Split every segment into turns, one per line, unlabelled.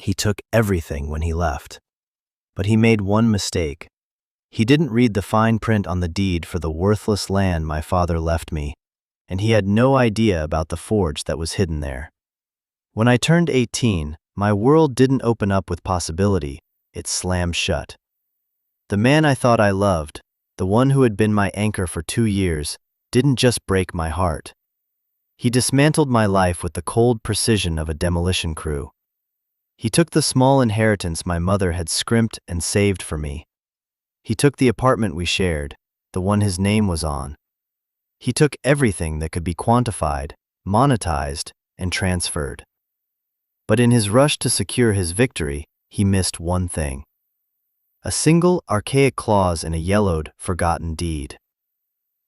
He took everything when he left. But he made one mistake. He didn't read the fine print on the deed for the worthless land my father left me, and he had no idea about the forge that was hidden there. When I turned 18, my world didn't open up with possibility, it slammed shut. The man I thought I loved, the one who had been my anchor for 2 years, didn't just break my heart. He dismantled my life with the cold precision of a demolition crew. He took the small inheritance my mother had scrimped and saved for me. He took the apartment we shared, the one his name was on. He took everything that could be quantified, monetized, and transferred. But in his rush to secure his victory, he missed one thing. A single archaic clause in a yellowed, forgotten deed.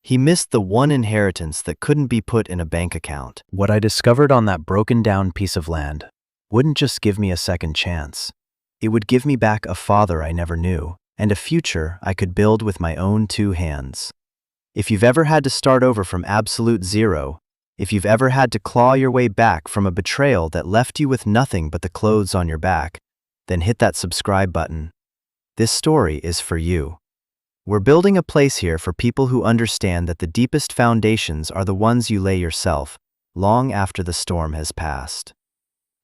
He missed the one inheritance that couldn't be put in a bank account. What I discovered on that broken-down piece of land wouldn't just give me a second chance. It would give me back a father I never knew, and a future I could build with my own 2 hands. If you've ever had to start over from absolute zero, if you've ever had to claw your way back from a betrayal that left you with nothing but the clothes on your back, then hit that subscribe button. This story is for you. We're building a place here for people who understand that the deepest foundations are the ones you lay yourself, long after the storm has passed.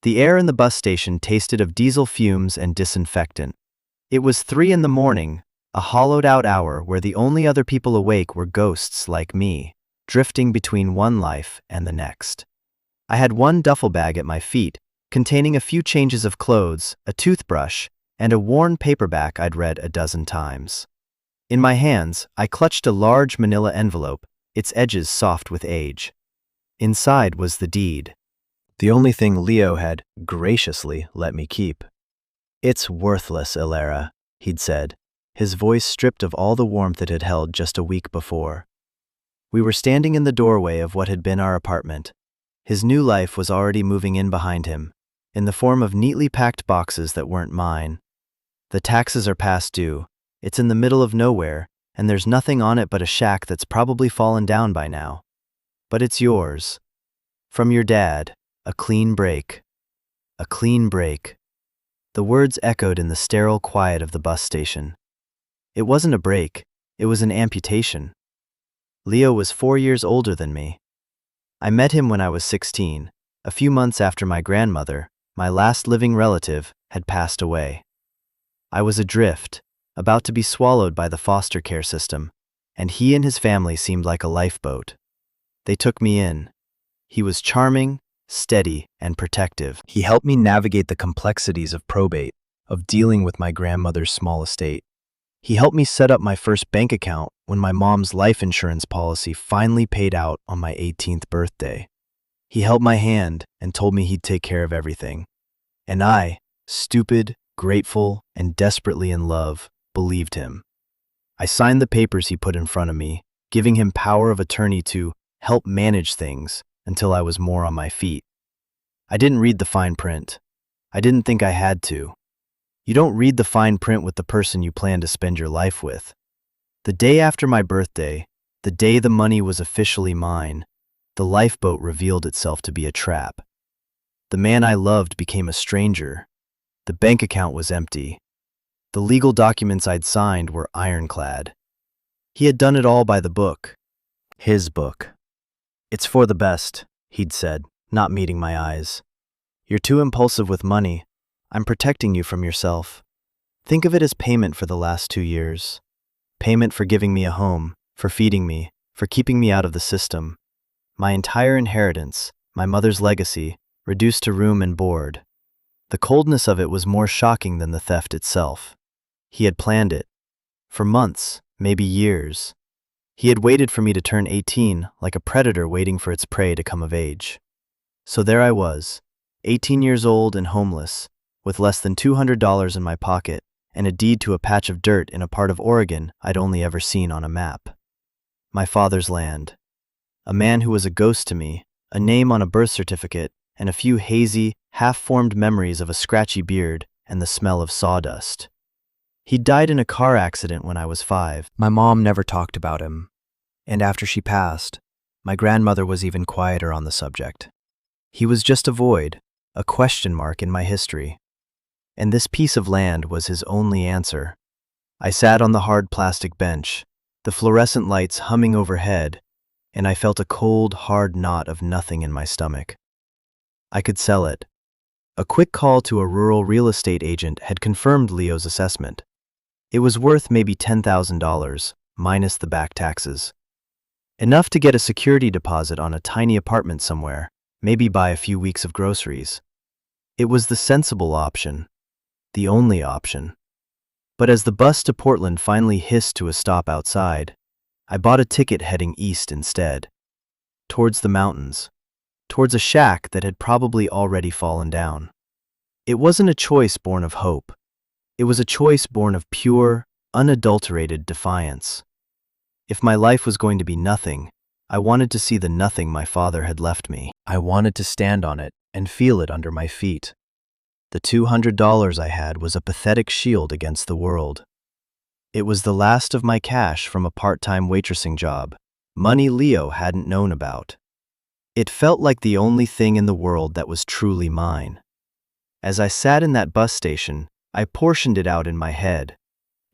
The air in the bus station tasted of diesel fumes and disinfectant. It was 3 in the morning, a hollowed-out hour where the only other people awake were ghosts like me, drifting between one life and the next. I had one duffel bag at my feet, containing a few changes of clothes, a toothbrush, and a worn paperback I'd read a dozen times. In my hands, I clutched a large manila envelope, its edges soft with age. Inside was the deed. The only thing Leo had graciously let me keep. "It's worthless, Ilera," he'd said, his voice stripped of all the warmth it had held just a week before. We were standing in the doorway of what had been our apartment. His new life was already moving in behind him, in the form of neatly packed boxes that weren't mine. The taxes are past due, it's in the middle of nowhere, and there's nothing on it but a shack that's probably fallen down by now. But it's yours. From your dad, a clean break. A clean break. The words echoed in the sterile quiet of the bus station. It wasn't a break, it was an amputation. Leo was 4 years older than me. I met him when I was 16, a few months after my grandmother, my last living relative, had passed away. I was adrift, about to be swallowed by the foster care system, and he and his family seemed like a lifeboat. They took me in. He was charming, steady, and protective. He helped me navigate the complexities of probate, of dealing with my grandmother's small estate. He helped me set up my first bank account when my mom's life insurance policy finally paid out on my 18th birthday. He held my hand and told me he'd take care of everything. And I, stupid, grateful, and desperately in love, believed him. I signed the papers he put in front of me, giving him power of attorney to help manage things until I was more on my feet. I didn't read the fine print. I didn't think I had to. You don't read the fine print with the person you plan to spend your life with. The day after my birthday, the day the money was officially mine, the lifeboat revealed itself to be a trap. The man I loved became a stranger. The bank account was empty. The legal documents I'd signed were ironclad. He had done it all by the book. His book. "It's for the best," he'd said, not meeting my eyes. "You're too impulsive with money. I'm protecting you from yourself. Think of it as payment for the last 2 years. Payment for giving me a home, for feeding me, for keeping me out of the system. My entire inheritance, my mother's legacy, reduced to room and board. The coldness of it was more shocking than the theft itself. He had planned it. For months, maybe years. He had waited for me to turn 18, like a predator waiting for its prey to come of age. So there I was, 18 years old and homeless, with less than $200 in my pocket and a deed to a patch of dirt in a part of Oregon I'd only ever seen on a map. My father's land. A man who was a ghost to me, a name on a birth certificate, and a few hazy, half-formed memories of a scratchy beard and the smell of sawdust. He died in a car accident when I was 5. My mom never talked about him. And after she passed, my grandmother was even quieter on the subject. He was just a void, a question mark in my history. And this piece of land was his only answer. I sat on the hard plastic bench, the fluorescent lights humming overhead, and I felt a cold, hard knot of nothing in my stomach. I could sell it. A quick call to a rural real estate agent had confirmed Leo's assessment. It was worth maybe $10,000, minus the back taxes. Enough to get a security deposit on a tiny apartment somewhere, maybe buy a few weeks of groceries. It was the sensible option, the only option. But as the bus to Portland finally hissed to a stop outside, I bought a ticket heading east instead, towards the mountains, towards a shack that had probably already fallen down. It wasn't a choice born of hope. It was a choice born of pure, unadulterated defiance. If my life was going to be nothing, I wanted to see the nothing my father had left me. I wanted to stand on it and feel it under my feet. The $200 I had was a pathetic shield against the world. It was the last of my cash from a part-time waitressing job, money Leo hadn't known about. It felt like the only thing in the world that was truly mine. As I sat in that bus station, I portioned it out in my head.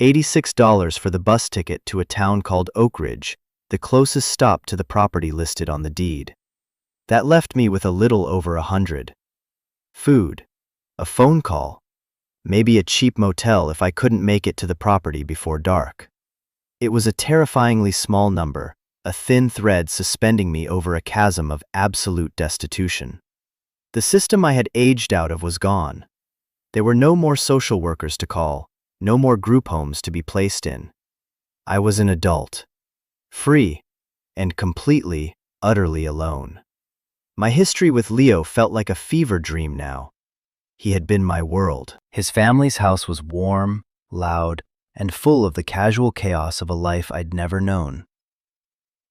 $86 for the bus ticket to a town called Oak Ridge, the closest stop to the property listed on the deed. That left me with a little over $100. Food, a phone call, maybe a cheap motel if I couldn't make it to the property before dark. It was a terrifyingly small number, a thin thread suspending me over a chasm of absolute destitution. The system I had aged out of was gone. There were no more social workers to call, no more group homes to be placed in. I was an adult, free, and completely, utterly alone. My history with Leo felt like a fever dream now. He had been my world. His family's house was warm, loud, and full of the casual chaos of a life I'd never known.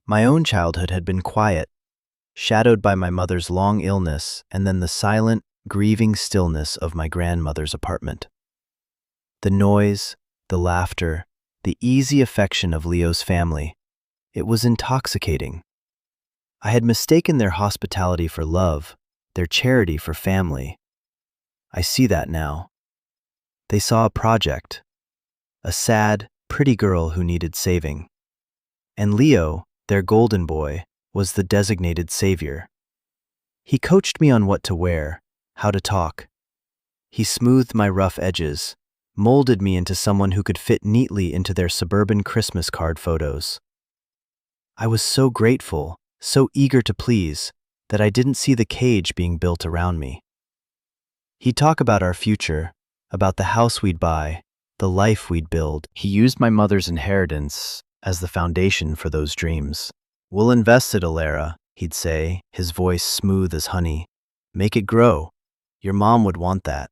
My own childhood had been quiet, shadowed by my mother's long illness and then the silent, grieving stillness of my grandmother's apartment. The noise, the laughter, the easy affection of Leo's family, it was intoxicating. I had mistaken their hospitality for love, their charity for family. I see that now. They saw a project, a sad, pretty girl who needed saving. And Leo, their golden boy, was the designated savior. He coached me on what to wear, how to talk. He smoothed my rough edges, molded me into someone who could fit neatly into their suburban Christmas card photos. I was so grateful, so eager to please, that I didn't see the cage being built around me. He'd talk about our future, about the house we'd buy, the life we'd build. He used my mother's inheritance as the foundation for those dreams. "We'll invest it, Alara," he'd say, his voice smooth as honey. "Make it grow. Your mom would want that."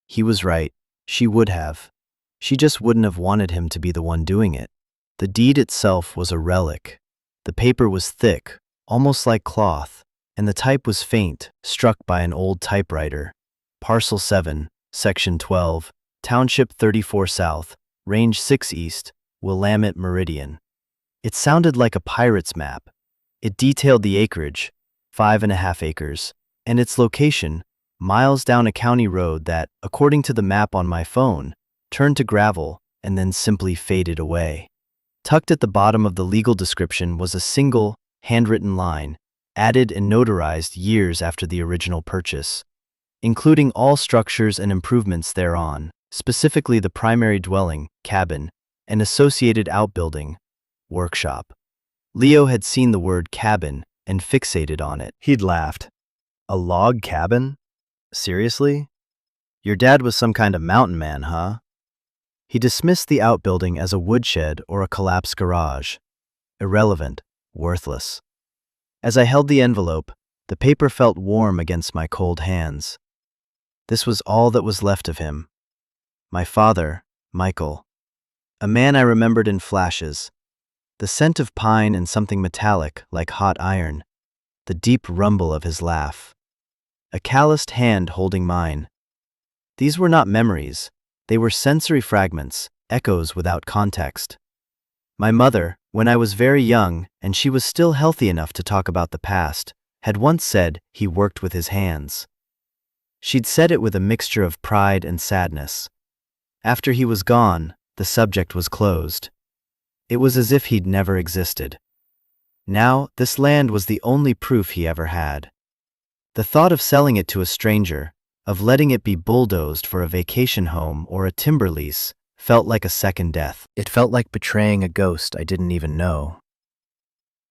He was right. She would have. She just wouldn't have wanted him to be the one doing it. The deed itself was a relic. The paper was thick, almost like cloth, and the type was faint, struck by an old typewriter. Parcel 7, Section 12, Township 34 South, Range 6 East, Willamette Meridian. It sounded like a pirate's map. It detailed the acreage, 5.5 acres, and its location, miles down a county road that, according to the map on my phone, turned to gravel and then simply faded away. Tucked at the bottom of the legal description was a single, handwritten line, added and notarized years after the original purchase, including all structures and improvements thereon, specifically the primary dwelling, cabin, and associated outbuilding, workshop. Leo had seen the word cabin and fixated on it. He'd laughed. "A log cabin? Seriously? Your dad was some kind of mountain man, huh?" He dismissed the outbuilding as a woodshed or a collapsed garage. Irrelevant, worthless. As I held the envelope, the paper felt warm against my cold hands. This was all that was left of him. My father, Michael. A man I remembered in flashes. The scent of pine and something metallic like hot iron. The deep rumble of his laugh. A calloused hand holding mine. These were not memories. They were sensory fragments, echoes without context. My mother, when I was very young and she was still healthy enough to talk about the past, had once said he worked with his hands. She'd said it with a mixture of pride and sadness. After he was gone, the subject was closed. It was as if he'd never existed. Now, this land was the only proof he ever had. The thought of selling it to a stranger, of letting it be bulldozed for a vacation home or a timber lease, felt like a second death. It felt like betraying a ghost I didn't even know.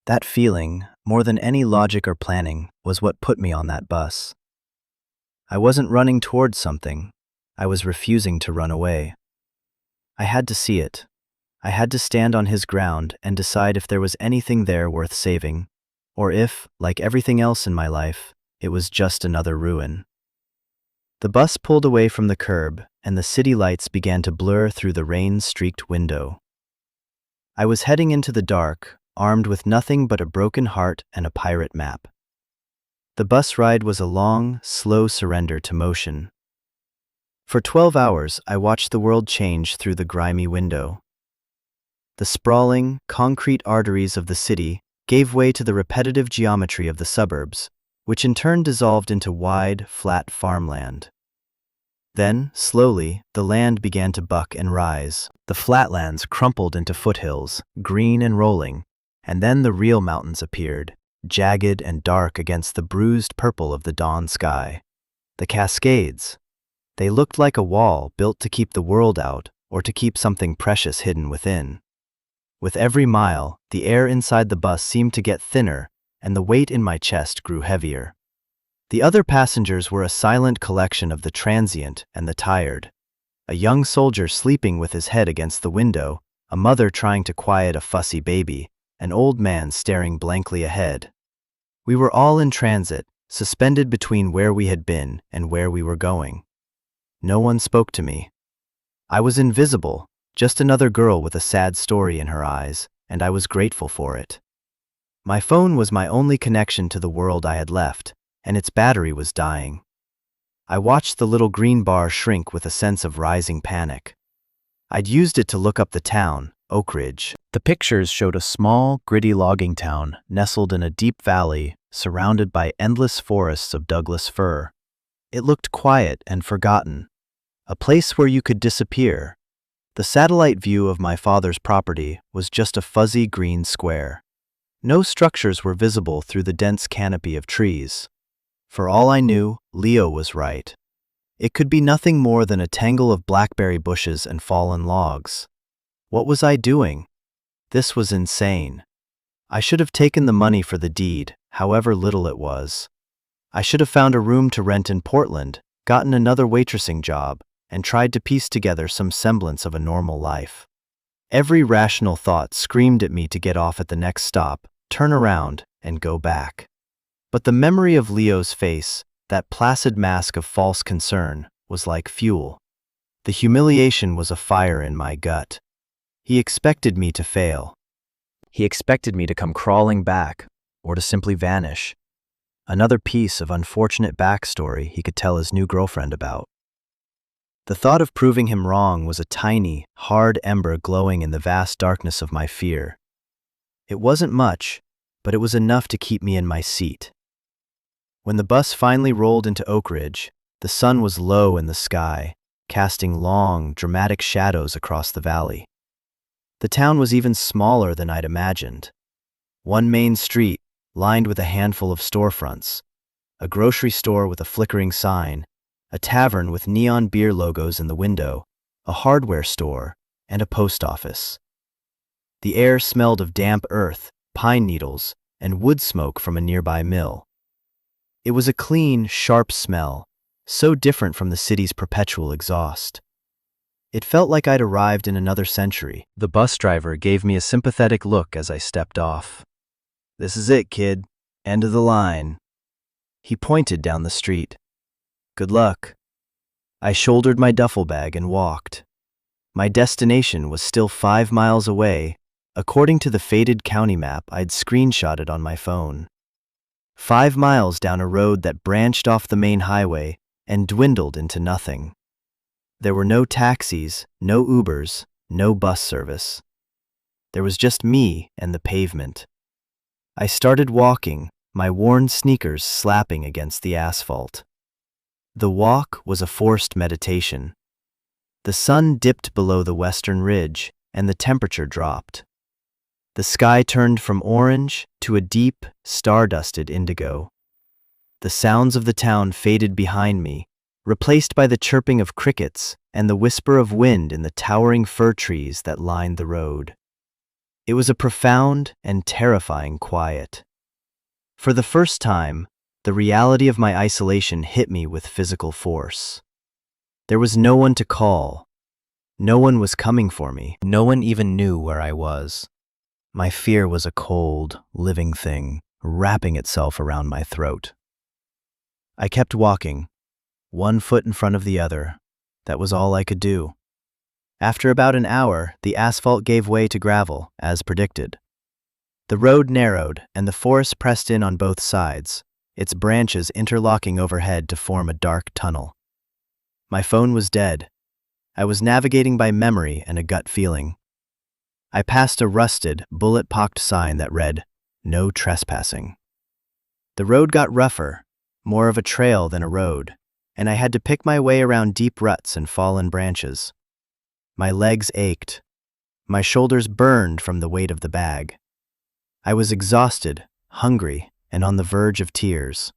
That feeling, more than any logic or planning, was what put me on that bus. I wasn't running towards something. I was refusing to run away. I had to see it. I had to stand on his ground and decide if there was anything there worth saving, or if, like everything else in my life, it was just another ruin. The bus pulled away from the curb, and the city lights began to blur through the rain-streaked window. I was heading into the dark, armed with nothing but a broken heart and a pirate map. The bus ride was a long, slow surrender to motion. For 12 hours, I watched the world change through the grimy window. The sprawling, concrete arteries of the city gave way to the repetitive geometry of the suburbs, which in turn dissolved into wide, flat farmland. Then, slowly, the land began to buck and rise. The flatlands crumpled into foothills, green and rolling, and then the real mountains appeared, jagged and dark against the bruised purple of the dawn sky. The Cascades. They looked like a wall built to keep the world out or to keep something precious hidden within. With every mile, the air inside the bus seemed to get thinner, and the weight in my chest grew heavier. The other passengers were a silent collection of the transient and the tired. A young soldier sleeping with his head against the window, a mother trying to quiet a fussy baby, an old man staring blankly ahead. We were all in transit, suspended between where we had been and where we were going. No one spoke to me. I was invisible, just another girl with a sad story in her eyes, and I was grateful for it. My phone was my only connection to the world I had left, and its battery was dying. I watched the little green bar shrink with a sense of rising panic. I'd used it to look up the town, Oak Ridge. The pictures showed a small, gritty logging town nestled in a deep valley, surrounded by endless forests of Douglas fir. It looked quiet and forgotten, a place where you could disappear. The satellite view of my father's property was just a fuzzy green square. No structures were visible through the dense canopy of trees. For all I knew, Leo was right. It could be nothing more than a tangle of blackberry bushes and fallen logs. What was I doing? This was insane. I should have taken the money for the deed, however little it was. I should have found a room to rent in Portland, gotten another waitressing job, and tried to piece together some semblance of a normal life. Every rational thought screamed at me to get off at the next stop, turn around, and go back. But the memory of Leo's face, that placid mask of false concern, was like fuel. The humiliation was a fire in my gut. He expected me to fail. He expected me to come crawling back, or to simply vanish. Another piece of unfortunate backstory he could tell his new girlfriend about. The thought of proving him wrong was a tiny, hard ember glowing in the vast darkness of my fear. It wasn't much, but it was enough to keep me in my seat. When the bus finally rolled into Oak Ridge, the sun was low in the sky, casting long, dramatic shadows across the valley. The town was even smaller than I'd imagined. One main street, lined with a handful of storefronts, a grocery store with a flickering sign, a tavern with neon beer logos in the window, a hardware store, and a post office. The air smelled of damp earth, pine needles, and wood smoke from a nearby mill. It was a clean, sharp smell, so different from the city's perpetual exhaust. It felt like I'd arrived in another century. The bus driver gave me a sympathetic look as I stepped off. "This is it, kid. End of the line." He pointed down the street. "Good luck." I shouldered my duffel bag and walked. My destination was still 5 miles away, according to the faded county map I'd screenshotted on my phone. 5 miles down a road that branched off the main highway and dwindled into nothing. There were no taxis, no Ubers, no bus service. There was just me and the pavement. I started walking, my worn sneakers slapping against the asphalt. The walk was a forced meditation. The sun dipped below the western ridge, and the temperature dropped. The sky turned from orange to a deep, star-dusted indigo. The sounds of the town faded behind me, replaced by the chirping of crickets and the whisper of wind in the towering fir trees that lined the road. It was a profound and terrifying quiet. For the first time, the reality of my isolation hit me with physical force. There was no one to call. No one was coming for me. No one even knew where I was. My fear was a cold, living thing, wrapping itself around my throat. I kept walking, one foot in front of the other. That was all I could do. After about an hour, the asphalt gave way to gravel, as predicted. The road narrowed, and the forest pressed in on both sides, its branches interlocking overhead to form a dark tunnel. My phone was dead. I was navigating by memory and a gut feeling. I passed a rusted, bullet-pocked sign that read, "No trespassing." The road got rougher, more of a trail than a road, and I had to pick my way around deep ruts and fallen branches. My legs ached. My shoulders burned from the weight of the bag. I was exhausted, hungry, and on the verge of tears.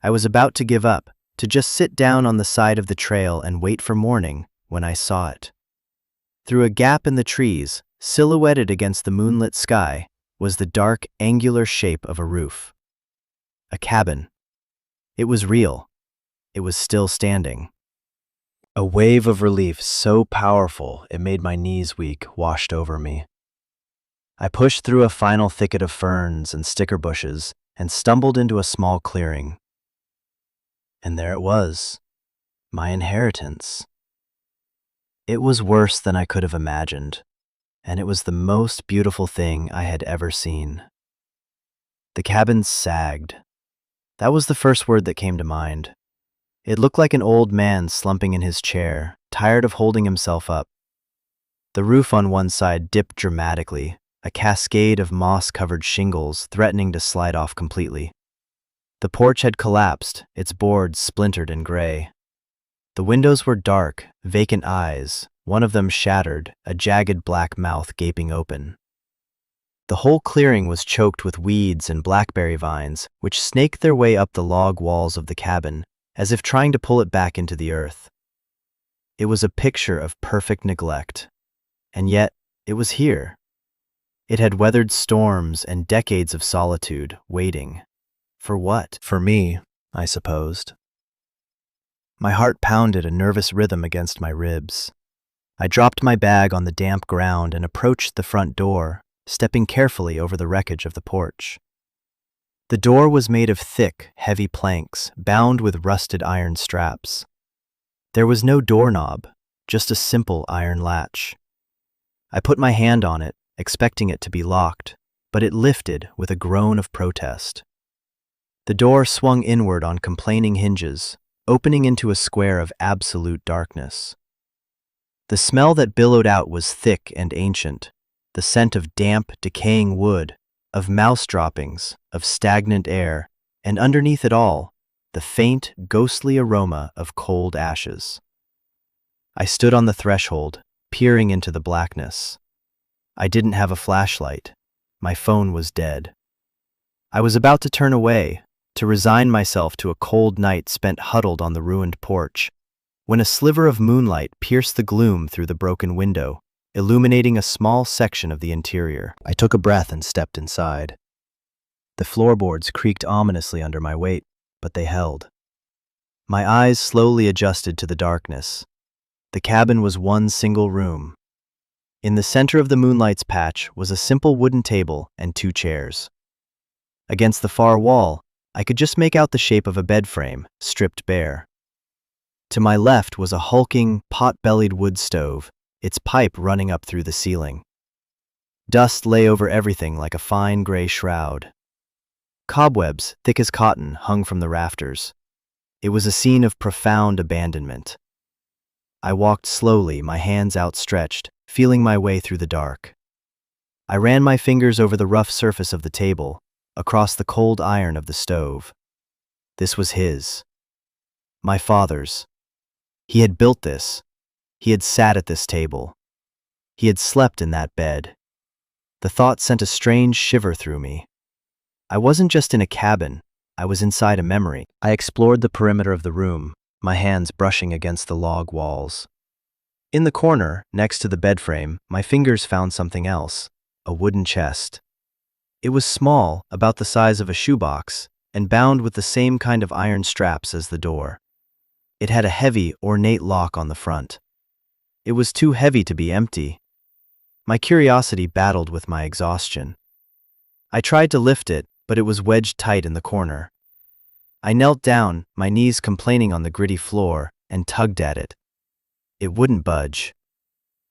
I was about to give up, to just sit down on the side of the trail and wait for morning, when I saw it. Through a gap in the trees, silhouetted against the moonlit sky, was the dark, angular shape of a roof. A cabin. It was real. It was still standing. A wave of relief so powerful it made my knees weak washed over me. I pushed through a final thicket of ferns and sticker bushes and stumbled into a small clearing. And there it was, my inheritance. It was worse than I could have imagined, and it was the most beautiful thing I had ever seen. The cabin sagged. That was the first word that came to mind. It looked like an old man slumping in his chair, tired of holding himself up. The roof on one side dipped dramatically, a cascade of moss-covered shingles threatening to slide off completely. The porch had collapsed, its boards splintered and gray. The windows were dark, vacant eyes, one of them shattered, a jagged black mouth gaping open. The whole clearing was choked with weeds and blackberry vines, which snaked their way up the log walls of the cabin, as if trying to pull it back into the earth. It was a picture of perfect neglect. And yet, it was here. It had weathered storms and decades of solitude, waiting. For what? For me, I supposed. My heart pounded a nervous rhythm against my ribs. I dropped my bag on the damp ground and approached the front door, stepping carefully over the wreckage of the porch. The door was made of thick, heavy planks, bound with rusted iron straps. There was no doorknob, just a simple iron latch. I put my hand on it, expecting it to be locked, but it lifted with a groan of protest. The door swung inward on complaining hinges, opening into a square of absolute darkness. The smell that billowed out was thick and ancient, the scent of damp, decaying wood, of mouse droppings, of stagnant air, and underneath it all, the faint, ghostly aroma of cold ashes. I stood on the threshold, peering into the blackness. I didn't have a flashlight. My phone was dead. I was about to turn away, to resign myself to a cold night spent huddled on the ruined porch, when a sliver of moonlight pierced the gloom through the broken window, illuminating a small section of the interior. I took a breath and stepped inside. The floorboards creaked ominously under my weight, but they held. My eyes slowly adjusted to the darkness. The cabin was one single room. In the center of the moonlight's patch was a simple wooden table and 2 chairs. Against the far wall, I could just make out the shape of a bed frame, stripped bare. To my left was a hulking, pot-bellied wood stove, its pipe running up through the ceiling. Dust lay over everything like a fine gray shroud. Cobwebs, thick as cotton, hung from the rafters. It was a scene of profound abandonment. I walked slowly, my hands outstretched, feeling my way through the dark. I ran my fingers over the rough surface of the table, across the cold iron of the stove. This was his. My father's. He had built this. He had sat at this table. He had slept in that bed. The thought sent a strange shiver through me. I wasn't just in a cabin, I was inside a memory. I explored the perimeter of the room, my hands brushing against the log walls. In the corner, next to the bed frame, my fingers found something else, a wooden chest. It was small, about the size of a shoebox, and bound with the same kind of iron straps as the door. It had a heavy, ornate lock on the front. It was too heavy to be empty. My curiosity battled with my exhaustion. I tried to lift it, but it was wedged tight in the corner. I knelt down, my knees complaining on the gritty floor, and tugged at it. It wouldn't budge.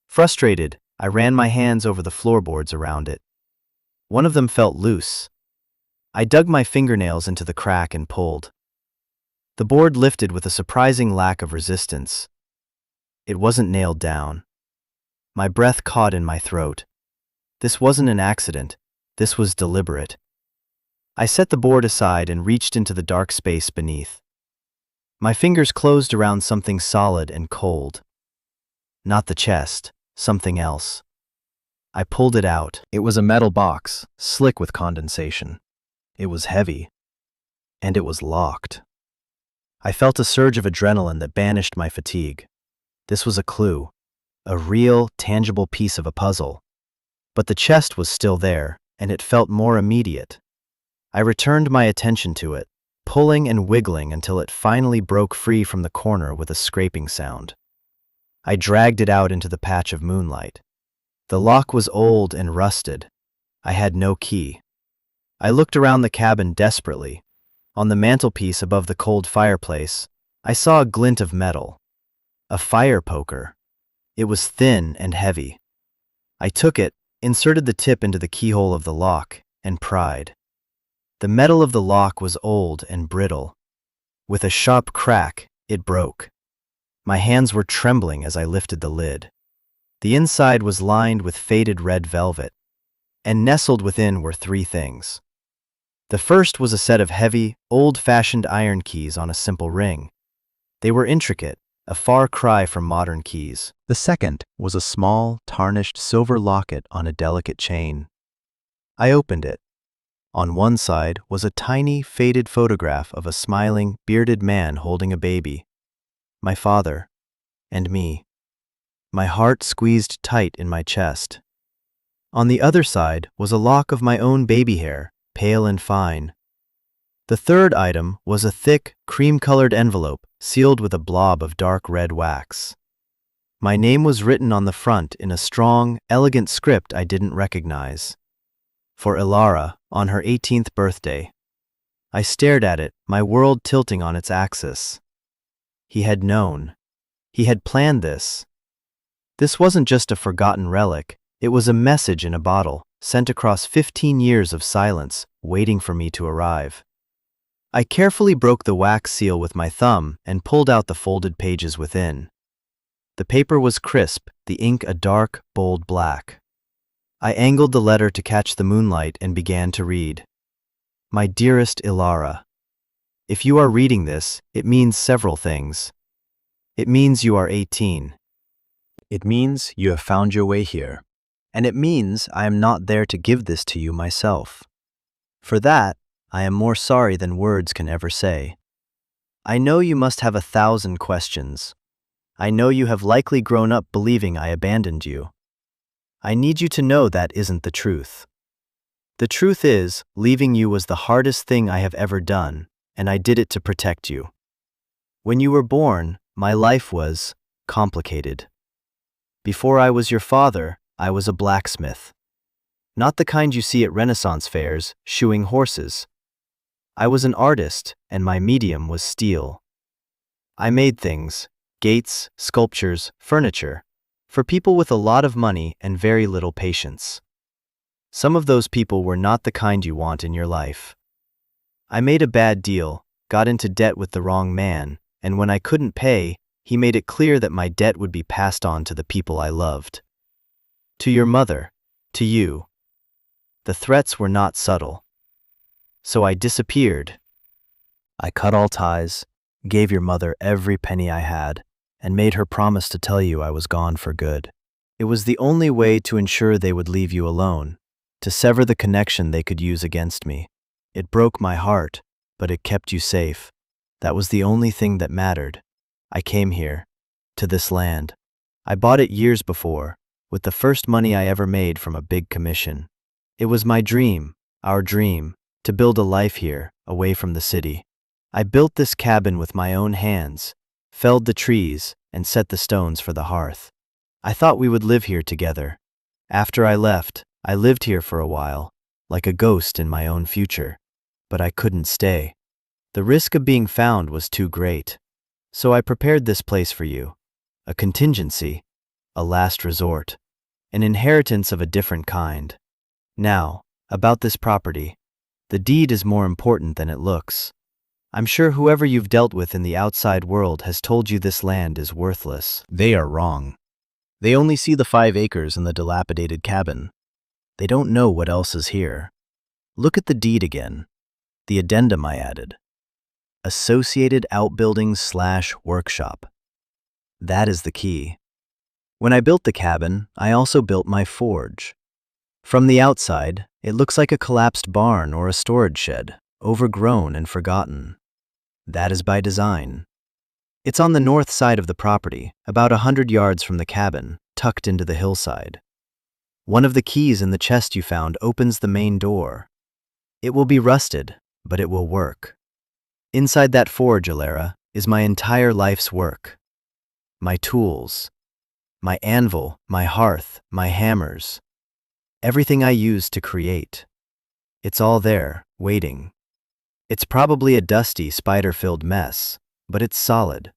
Frustrated, I ran my hands over the floorboards around it. One of them felt loose. I dug my fingernails into the crack and pulled. The board lifted with a surprising lack of resistance. It wasn't nailed down. My breath caught in my throat. This wasn't an accident. This was deliberate. I set the board aside and reached into the dark space beneath. My fingers closed around something solid and cold. Not the chest, something else. I pulled it out. It was a metal box, slick with condensation. It was heavy. And it was locked. I felt a surge of adrenaline that banished my fatigue. This was a clue, a real, tangible piece of a puzzle. But the chest was still there, and it felt more immediate. I returned my attention to it, pulling and wiggling until it finally broke free from the corner with a scraping sound. I dragged it out into the patch of moonlight. The lock was old and rusted. I had no key. I looked around the cabin desperately. On the mantelpiece above the cold fireplace, I saw a glint of metal. A fire poker. It was thin and heavy. I took it, inserted the tip into the keyhole of the lock, and pried. The metal of the lock was old and brittle. With a sharp crack, it broke. My hands were trembling as I lifted the lid. The inside was lined with faded red velvet, and nestled within were three things. The first was a set of heavy, old-fashioned iron keys on a simple ring. They were intricate, a far cry from modern keys. The second was a small, tarnished silver locket on a delicate chain. I opened it. On one side was a tiny, faded photograph of a smiling, bearded man holding a baby. My father. And me. My heart squeezed tight in my chest. On the other side was a lock of my own baby hair, pale and fine. The third item was a thick, cream-colored envelope sealed with a blob of dark red wax. My name was written on the front in a strong, elegant script I didn't recognize. For Ilara, on her 18th birthday. I stared at it, my world tilting on its axis. He had known. He had planned this. This wasn't just a forgotten relic, it was a message in a bottle, sent across 15 years of silence, waiting for me to arrive. I carefully broke the wax seal with my thumb and pulled out the folded pages within. The paper was crisp, the ink a dark, bold black. I angled the letter to catch the moonlight and began to read. My dearest Ilara, if you are reading this, it means several things. It means you are 18. It means you have found your way here. And it means I am not there to give this to you myself. For that, I am more sorry than words can ever say. I know you must have 1,000 questions. I know you have likely grown up believing I abandoned you. I need you to know that isn't the truth. The truth is, leaving you was the hardest thing I have ever done, and I did it to protect you. When you were born, my life was complicated. Before I was your father, I was a blacksmith. Not the kind you see at Renaissance fairs, shoeing horses. I was an artist, and my medium was steel. I made things, gates, sculptures, furniture, for people with a lot of money and very little patience. Some of those people were not the kind you want in your life. I made a bad deal, got into debt with the wrong man, and when I couldn't pay, he made it clear that my debt would be passed on to the people I loved. To your mother, to you. The threats were not subtle. So I disappeared. I cut all ties, gave your mother every penny I had, and made her promise to tell you I was gone for good. It was the only way to ensure they would leave you alone, to sever the connection they could use against me. It broke my heart, but it kept you safe. That was the only thing that mattered. I came here, to this land. I bought it years before, with the first money I ever made from a big commission. It was my dream, our dream, to build a life here, away from the city. I built this cabin with my own hands, felled the trees, and set the stones for the hearth. I thought we would live here together. After I left, I lived here for a while, like a ghost in my own future. But I couldn't stay. The risk of being found was too great. So I prepared this place for you. A contingency, a last resort, an inheritance of a different kind. Now, about this property. The deed is more important than it looks. I'm sure whoever you've dealt with in the outside world has told you this land is worthless. They are wrong. They only see the 5 acres and the dilapidated cabin. They don't know what else is here. Look at the deed again. The addendum I added. Associated Outbuildings/Workshop. That is the key. When I built the cabin, I also built my forge. From the outside, it looks like a collapsed barn or a storage shed, overgrown and forgotten. That is by design. It's on the north side of the property, about 100 yards from the cabin, tucked into the hillside. One of the keys in the chest you found opens the main door. It will be rusted, but it will work. Inside that forge, Alara, is my entire life's work. My tools, my anvil, my hearth, my hammers. Everything I used to create. It's all there, waiting. It's probably a dusty, spider-filled mess, but it's solid.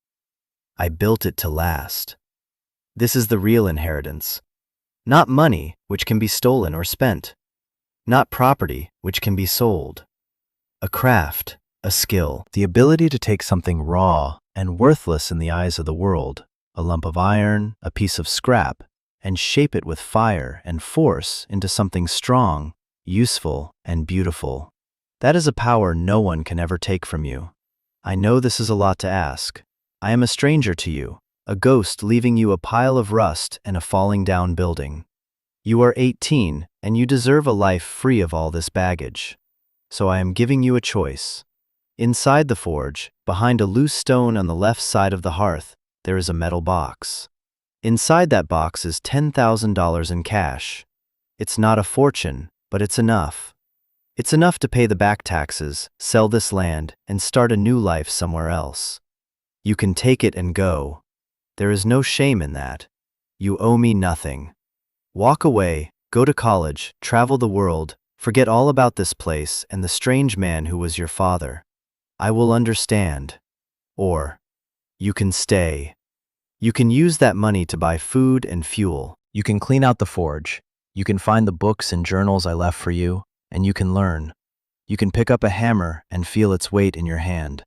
I built it to last. This is the real inheritance. Not money, which can be stolen or spent. Not property, which can be sold. A craft, a skill, the ability to take something raw and worthless in the eyes of the world, a lump of iron, a piece of scrap, and shape it with fire and force into something strong, useful, and beautiful. That is a power no one can ever take from you. I know this is a lot to ask. I am a stranger to you, a ghost leaving you a pile of rust and a falling down building. You are 18, and you deserve a life free of all this baggage. So I am giving you a choice. Inside the forge, behind a loose stone on the left side of the hearth, there is a metal box. Inside that box is $10,000 in cash. It's not a fortune, but it's enough. It's enough to pay the back taxes, sell this land, and start a new life somewhere else. You can take it and go. There is no shame in that. You owe me nothing. Walk away, go to college, travel the world, forget all about this place and the strange man who was your father. I will understand. Or, you can stay. You can use that money to buy food and fuel. You can clean out the forge. You can find the books and journals I left for you, and you can learn. You can pick up a hammer and feel its weight in your hand.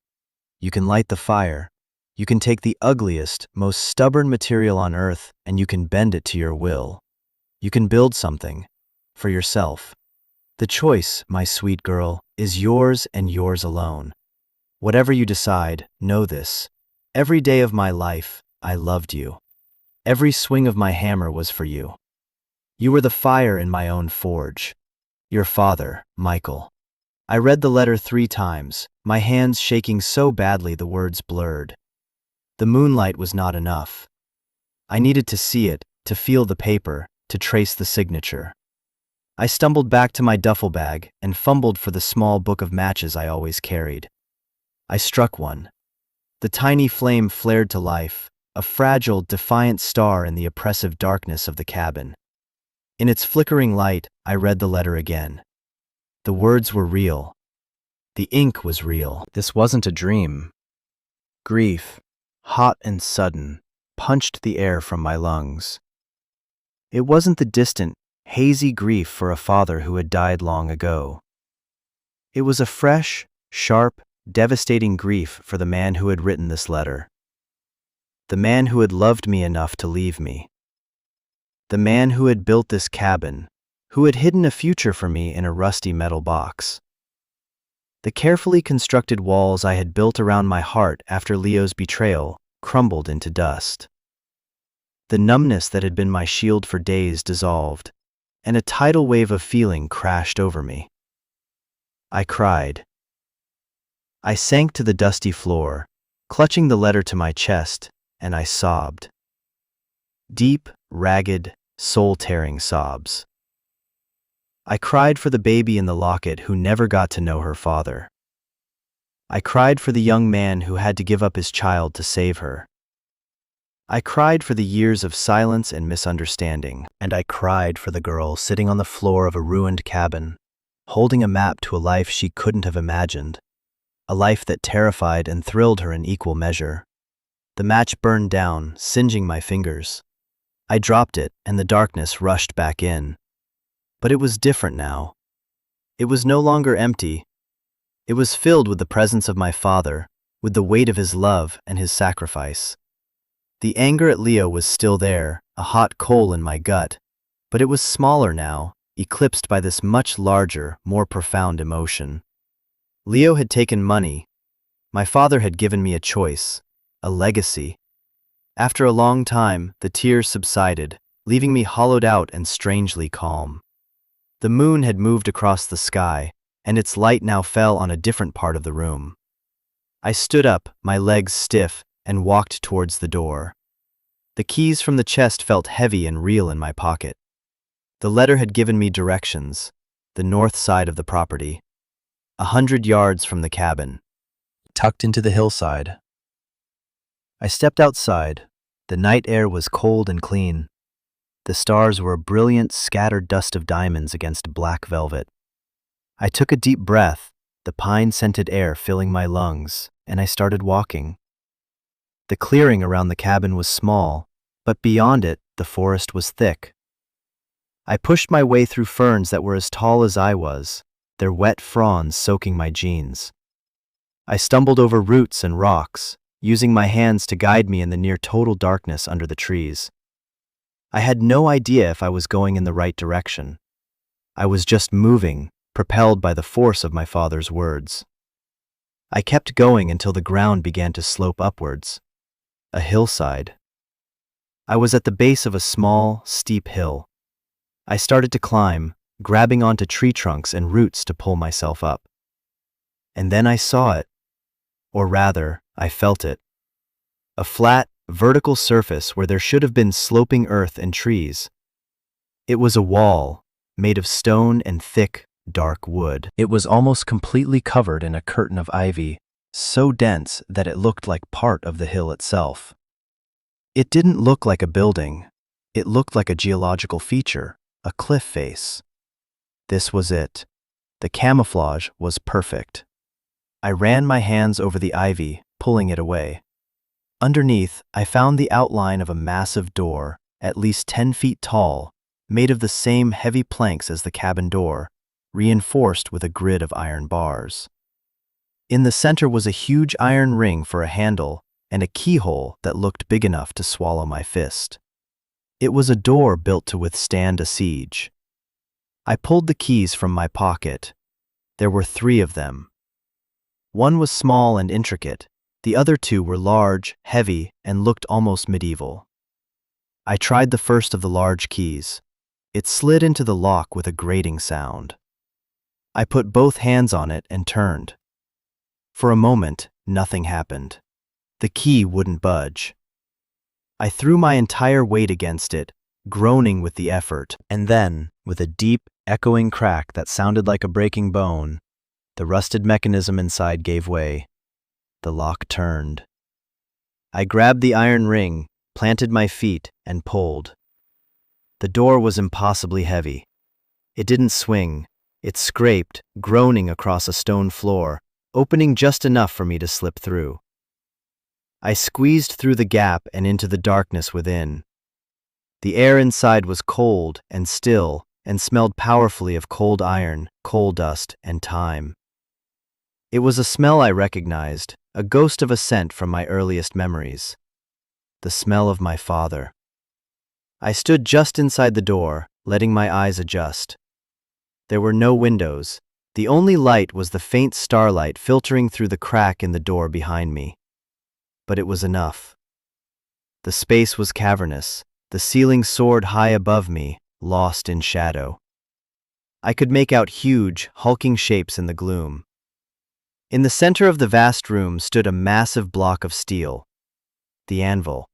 You can light the fire. You can take the ugliest, most stubborn material on earth and you can bend it to your will. You can build something for yourself. The choice, my sweet girl, is yours and yours alone. Whatever you decide, know this. Every day of my life, I loved you. Every swing of my hammer was for you. You were the fire in my own forge. Your father, Michael. I read the letter 3 times, my hands shaking so badly the words blurred. The moonlight was not enough. I needed to see it, to feel the paper, to trace the signature. I stumbled back to my duffel bag and fumbled for the small book of matches I always carried. I struck one. The tiny flame flared to life, a fragile, defiant star in the oppressive darkness of the cabin. In its flickering light, I read the letter again. The words were real. The ink was real. This wasn't a dream. Grief, hot and sudden, punched the air from my lungs. It wasn't the distant, hazy grief for a father who had died long ago. It was a fresh, sharp, devastating grief for the man who had written this letter. The man who had loved me enough to leave me. The man who had built this cabin, who had hidden a future for me in a rusty metal box. The carefully constructed walls I had built around my heart after Leo's betrayal crumbled into dust. The numbness that had been my shield for days dissolved, and a tidal wave of feeling crashed over me. I cried. I sank to the dusty floor, clutching the letter to my chest, and I sobbed. Deep, ragged, soul-tearing sobs. I cried for the baby in the locket who never got to know her father. I cried for the young man who had to give up his child to save her. I cried for the years of silence and misunderstanding, and I cried for the girl sitting on the floor of a ruined cabin, holding a map to a life she couldn't have imagined, a life that terrified and thrilled her in equal measure. The match burned down, singeing my fingers. I dropped it, and the darkness rushed back in. But it was different now. It was no longer empty. It was filled with the presence of my father, with the weight of his love and his sacrifice. The anger at Leo was still there, a hot coal in my gut, but it was smaller now, eclipsed by this much larger, more profound emotion. Leo had taken money. My father had given me a choice, a legacy. After a long time, the tears subsided, leaving me hollowed out and strangely calm. The moon had moved across the sky, and its light now fell on a different part of the room. I stood up, my legs stiff, and walked towards the door. The keys from the chest felt heavy and real in my pocket. The letter had given me directions, the north side of the property, 100 yards from the cabin, tucked into the hillside. I stepped outside. The night air was cold and clean. The stars were a brilliant, scattered dust of diamonds against black velvet. I took a deep breath, the pine-scented air filling my lungs, and I started walking. The clearing around the cabin was small, but beyond it, the forest was thick. I pushed my way through ferns that were as tall as I was, their wet fronds soaking my jeans. I stumbled over roots and rocks, using my hands to guide me in the near-total darkness under the trees. I had no idea if I was going in the right direction. I was just moving, propelled by the force of my father's words. I kept going until the ground began to slope upwards. A hillside. I was at the base of a small, steep hill. I started to climb, grabbing onto tree trunks and roots to pull myself up. And then I saw it. Or rather, I felt it. A flat, vertical surface where there should have been sloping earth and trees. It was a wall, made of stone and thick, dark wood. It was almost completely covered in a curtain of ivy, so dense that it looked like part of the hill itself. It didn't look like a building. It looked like a geological feature, a cliff face. This was it. The camouflage was perfect. I ran my hands over the ivy, pulling it away. Underneath, I found the outline of a massive door, at least 10 feet tall, made of the same heavy planks as the cabin door, reinforced with a grid of iron bars. In the center was a huge iron ring for a handle and a keyhole that looked big enough to swallow my fist. It was a door built to withstand a siege. I pulled the keys from my pocket. There were 3 of them. One was small and intricate. The other 2 were large, heavy, and looked almost medieval. I tried the first of the large keys. It slid into the lock with a grating sound. I put both hands on it and turned. For a moment, nothing happened. The key wouldn't budge. I threw my entire weight against it, groaning with the effort, and then, with a deep, echoing crack that sounded like a breaking bone, the rusted mechanism inside gave way. The lock turned. I grabbed the iron ring, planted my feet, and pulled. The door was impossibly heavy. It didn't swing. It scraped, groaning across a stone floor, opening just enough for me to slip through. I squeezed through the gap and into the darkness within. The air inside was cold and still and smelled powerfully of cold iron, coal dust, and time. It was a smell I recognized, a ghost of a scent from my earliest memories. The smell of my father. I stood just inside the door, letting my eyes adjust. There were no windows, The only light was the faint starlight filtering through the crack in the door behind me. But it was enough. The space was cavernous, the ceiling soared high above me, lost in shadow. I could make out huge, hulking shapes in the gloom. In the center of the vast room stood a massive block of steel, the anvil.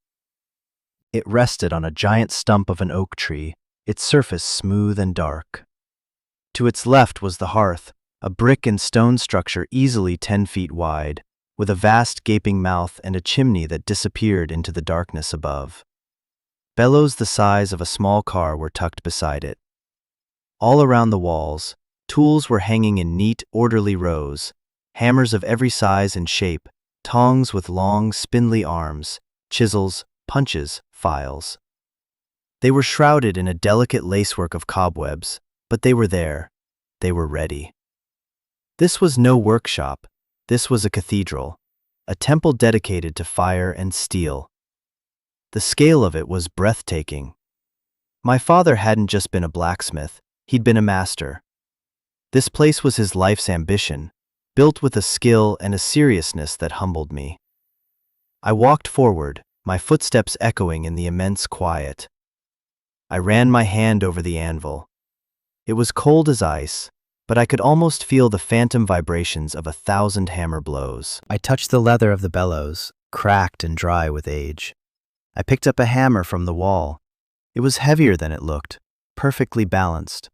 It rested on a giant stump of an oak tree, its surface smooth and dark. To its left was the hearth, a brick and stone structure easily 10 feet wide, with a vast gaping mouth and a chimney that disappeared into the darkness above. Bellows the size of a small car were tucked beside it. All around the walls, tools were hanging in neat, orderly rows, hammers of every size and shape, tongs with long, spindly arms, chisels, punches, files. They were shrouded in a delicate lacework of cobwebs, but they were there. They were ready. This was no workshop. This was a cathedral, a temple dedicated to fire and steel. The scale of it was breathtaking. My father hadn't just been a blacksmith, he'd been a master. This place was his life's ambition, built with a skill and a seriousness that humbled me. I walked forward, my footsteps echoing in the immense quiet. I ran my hand over the anvil. It was cold as ice, but I could almost feel the phantom vibrations of 1,000 hammer blows. I touched the leather of the bellows, cracked and dry with age. I picked up a hammer from the wall. It was heavier than it looked, perfectly balanced.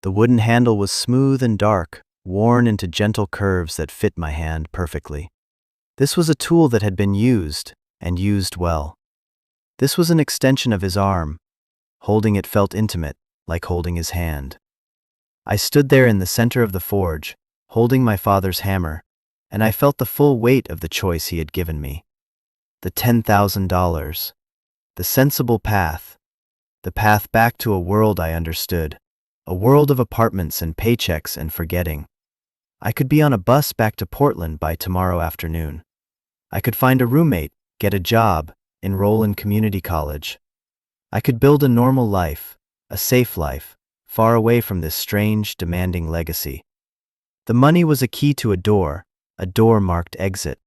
The wooden handle was smooth and dark, worn into gentle curves that fit my hand perfectly. This was a tool that had been used, and used well. This was an extension of his arm. Holding it felt intimate, like holding his hand. I stood there in the center of the forge, holding my father's hammer, and I felt the full weight of the choice he had given me. The $10,000. The sensible path. The path back to a world I understood. A world of apartments and paychecks and forgetting. I could be on a bus back to Portland by tomorrow afternoon. I could find a roommate, get a job, enroll in community college. I could build a normal life, a safe life, far away from this strange, demanding legacy. The money was a key to a door marked exit.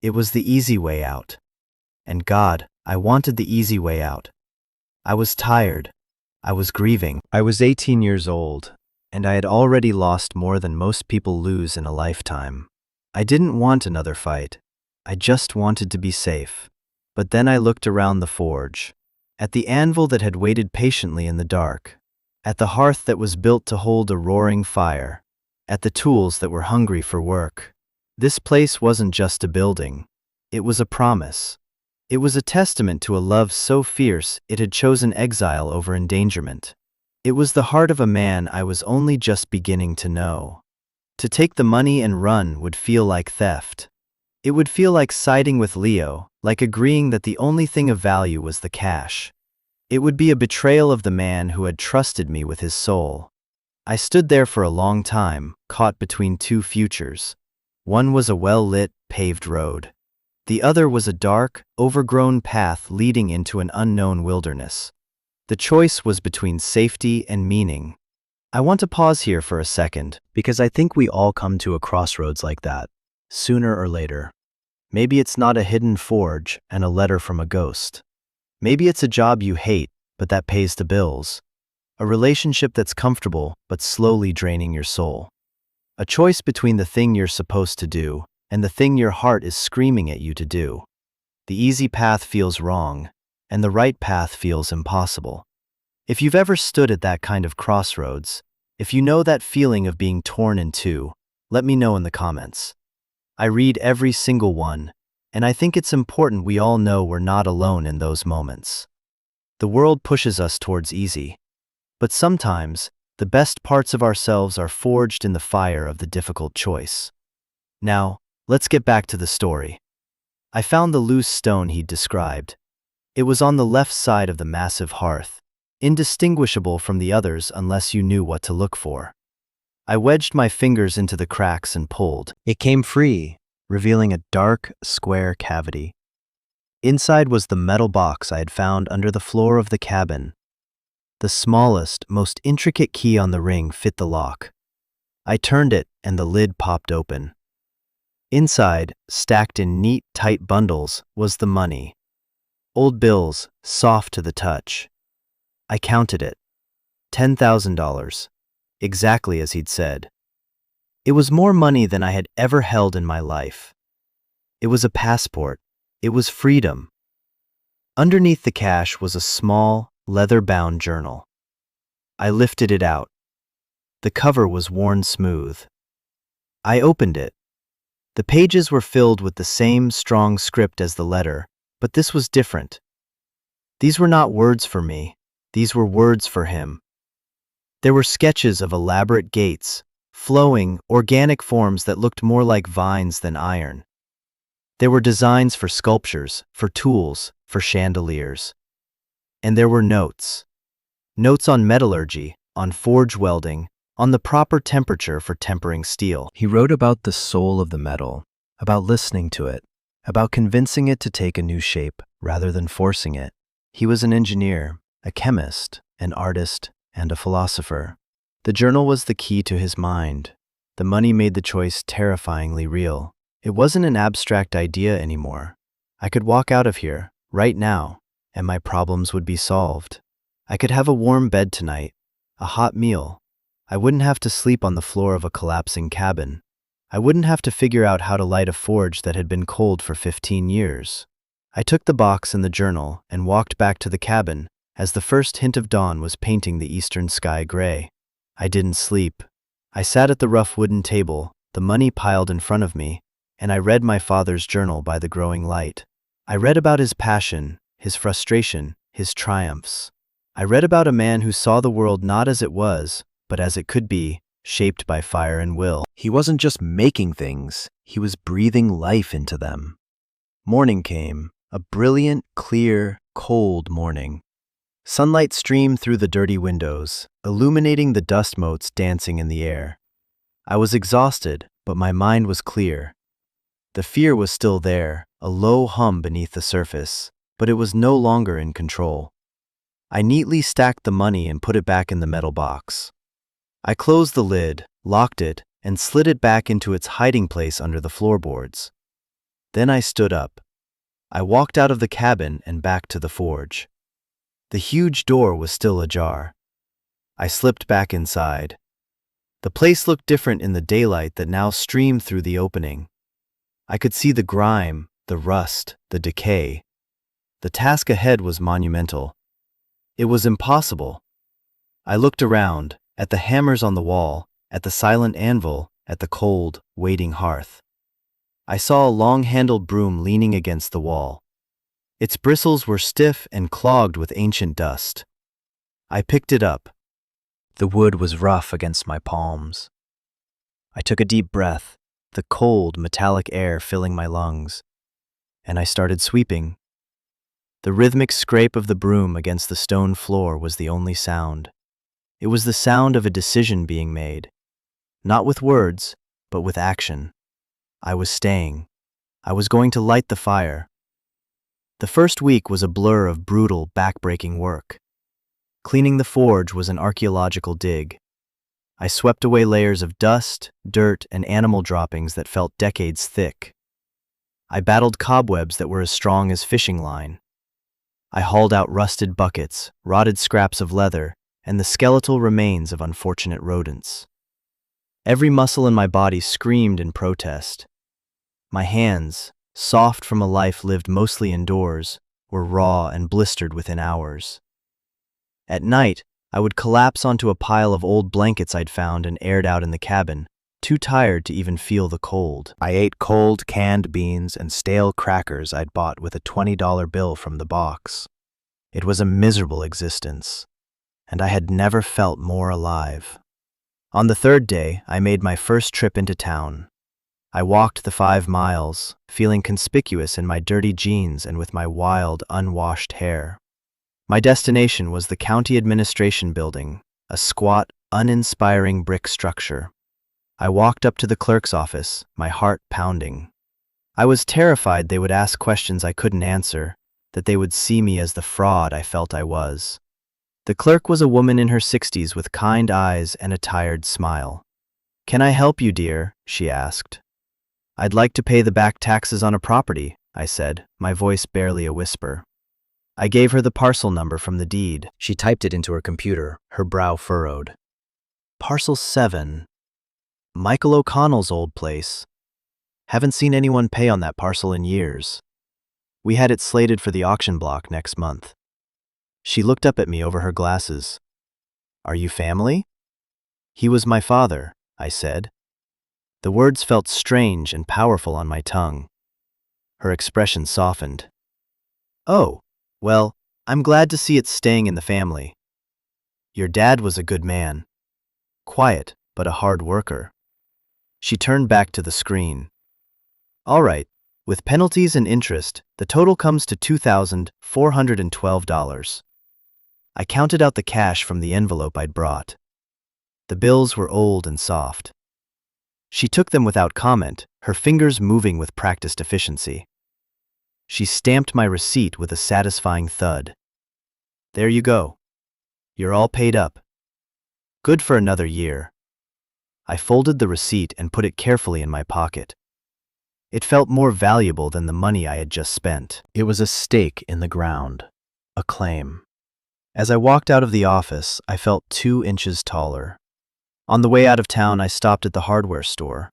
It was the easy way out. And God, I wanted the easy way out. I was tired. I was grieving. I was 18 years old, and I had already lost more than most people lose in a lifetime. I didn't want another fight. I just wanted to be safe. But then I looked around the forge, at the anvil that had waited patiently in the dark, at the hearth that was built to hold a roaring fire, at the tools that were hungry for work. This place wasn't just a building. It was a promise. It was a testament to a love so fierce it had chosen exile over endangerment. It was the heart of a man I was only just beginning to know. To take the money and run would feel like theft. It would feel like siding with Leo, like agreeing that the only thing of value was the cash. It would be a betrayal of the man who had trusted me with his soul. I stood there for a long time, caught between two futures. One was a well-lit, paved road. The other was a dark, overgrown path leading into an unknown wilderness. The choice was between safety and meaning. I want to pause here for a second, because I think we all come to a crossroads like that, sooner or later. Maybe it's not a hidden forge and a letter from a ghost. Maybe it's a job you hate, but that pays the bills. A relationship that's comfortable, but slowly draining your soul. A choice between the thing you're supposed to do and the thing your heart is screaming at you to do. The easy path feels wrong, and the right path feels impossible. If you've ever stood at that kind of crossroads, if you know that feeling of being torn in two, let me know in the comments. I read every single one, and I think it's important we all know we're not alone in those moments. The world pushes us towards easy, but sometimes the best parts of ourselves are forged in the fire of the difficult choice. Now, let's get back to the story. I found the loose stone he'd described. It was on the left side of the massive hearth, indistinguishable from the others unless you knew what to look for. I wedged my fingers into the cracks and pulled. It came free, revealing a dark, square cavity. Inside was the metal box I had found under the floor of the cabin. The smallest, most intricate key on the ring fit the lock. I turned it and the lid popped open. Inside, stacked in neat, tight bundles, was the money. Old bills, soft to the touch. I counted it. $10,000. Exactly as he'd said. It was more money than I had ever held in my life. It was a passport. It was freedom. Underneath the cash was a small, leather-bound journal. I lifted it out. The cover was worn smooth. I opened it. The pages were filled with the same strong script as the letter, but this was different. These were not words for me. These were words for him. There were sketches of elaborate gates, flowing, organic forms that looked more like vines than iron. There were designs for sculptures, for tools, for chandeliers. And there were notes. Notes on metallurgy, on forge welding, on the proper temperature for tempering steel. He wrote about the soul of the metal, about listening to it, about convincing it to take a new shape rather than forcing it. He was an engineer, a chemist, an artist, and a philosopher. The journal was the key to his mind. The money made the choice terrifyingly real. It wasn't an abstract idea anymore. I could walk out of here, right now, and my problems would be solved. I could have a warm bed tonight, a hot meal. I wouldn't have to sleep on the floor of a collapsing cabin. I wouldn't have to figure out how to light a forge that had been cold for 15 years. I took the box and the journal and walked back to the cabin as the first hint of dawn was painting the eastern sky gray. I didn't sleep. I sat at the rough wooden table, the money piled in front of me, and I read my father's journal by the growing light. I read about his passion, his frustration, his triumphs. I read about a man who saw the world not as it was, but as it could be, shaped by fire and will. He wasn't just making things, he was breathing life into them. Morning came, a brilliant, clear, cold morning. Sunlight streamed through the dirty windows, illuminating the dust motes dancing in the air. I was exhausted, but my mind was clear. The fear was still there, a low hum beneath the surface, but it was no longer in control. I neatly stacked the money and put it back in the metal box. I closed the lid, locked it, and slid it back into its hiding place under the floorboards. Then I stood up. I walked out of the cabin and back to the forge. The huge door was still ajar. I slipped back inside. The place looked different in the daylight that now streamed through the opening. I could see the grime, the rust, the decay. The task ahead was monumental. It was impossible. I looked around, at the hammers on the wall, at the silent anvil, at the cold, waiting hearth. I saw a long-handled broom leaning against the wall. Its bristles were stiff and clogged with ancient dust. I picked it up. The wood was rough against my palms. I took a deep breath, the cold, metallic air filling my lungs, and I started sweeping. The rhythmic scrape of the broom against the stone floor was the only sound. It was the sound of a decision being made, not with words, but with action. I was staying. I was going to light the fire. The first week was a blur of brutal, back-breaking work. Cleaning the forge was an archaeological dig. I swept away layers of dust, dirt, and animal droppings that felt decades thick. I battled cobwebs that were as strong as fishing line. I hauled out rusted buckets, rotted scraps of leather, and the skeletal remains of unfortunate rodents. Every muscle in my body screamed in protest. My hands, soft from a life lived mostly indoors, were raw and blistered within hours. At night, I would collapse onto a pile of old blankets I'd found and aired out in the cabin, too tired to even feel the cold. I ate cold canned beans and stale crackers I'd bought with a $20 bill from the box. It was a miserable existence, and I had never felt more alive. On the third day, I made my first trip into town. I walked the 5 miles, feeling conspicuous in my dirty jeans and with my wild, unwashed hair. My destination was the county administration building, a squat, uninspiring brick structure. I walked up to the clerk's office, my heart pounding. I was terrified they would ask questions I couldn't answer, that they would see me as the fraud I felt I was. The clerk was a woman in her 60s with kind eyes and a tired smile. "Can I help you, dear?" she asked. "I'd like to pay the back taxes on a property," I said, my voice barely a whisper. I gave her the parcel number from the deed. She typed it into her computer, her brow furrowed. "Parcel 7. Michael O'Connell's old place. Haven't seen anyone pay on that parcel in years. We had it slated for the auction block next month." She looked up at me over her glasses. "Are you family?" "He was my father," I said. The words felt strange and powerful on my tongue. Her expression softened. "Oh, well, I'm glad to see it's staying in the family. Your dad was a good man. Quiet, but a hard worker." She turned back to the screen. "All right, with penalties and interest, the total comes to $2,412. I counted out the cash from the envelope I'd brought. The bills were old and soft. She took them without comment, her fingers moving with practiced efficiency. She stamped my receipt with a satisfying thud. "There you go. You're all paid up. Good for another year." I folded the receipt and put it carefully in my pocket. It felt more valuable than the money I had just spent. It was a stake in the ground, a claim. As I walked out of the office, I felt 2 inches taller. On the way out of town, I stopped at the hardware store.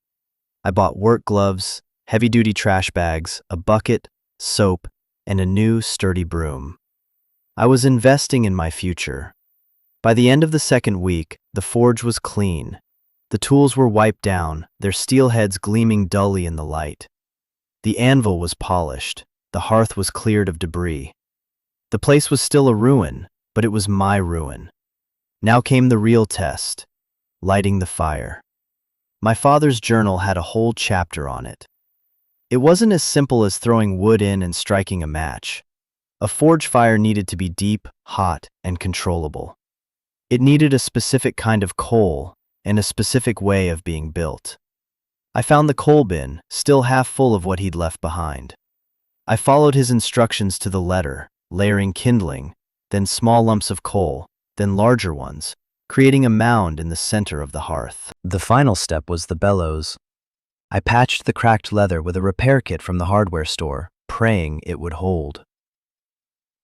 I bought work gloves, heavy-duty trash bags, a bucket, soap, and a new, sturdy broom. I was investing in my future. By the end of the second week, the forge was clean. The tools were wiped down, their steel heads gleaming dully in the light. The anvil was polished. The hearth was cleared of debris. The place was still a ruin, but it was my ruin. Now came the real test: lighting the fire. My father's journal had a whole chapter on it. It wasn't as simple as throwing wood in and striking a match. A forge fire needed to be deep, hot, and controllable. It needed a specific kind of coal and a specific way of being built. I found the coal bin, still half full of what he'd left behind. I followed his instructions to the letter, layering kindling, then small lumps of coal, then larger ones, creating a mound in the center of the hearth. The final step was the bellows. I patched the cracked leather with a repair kit from the hardware store, praying it would hold.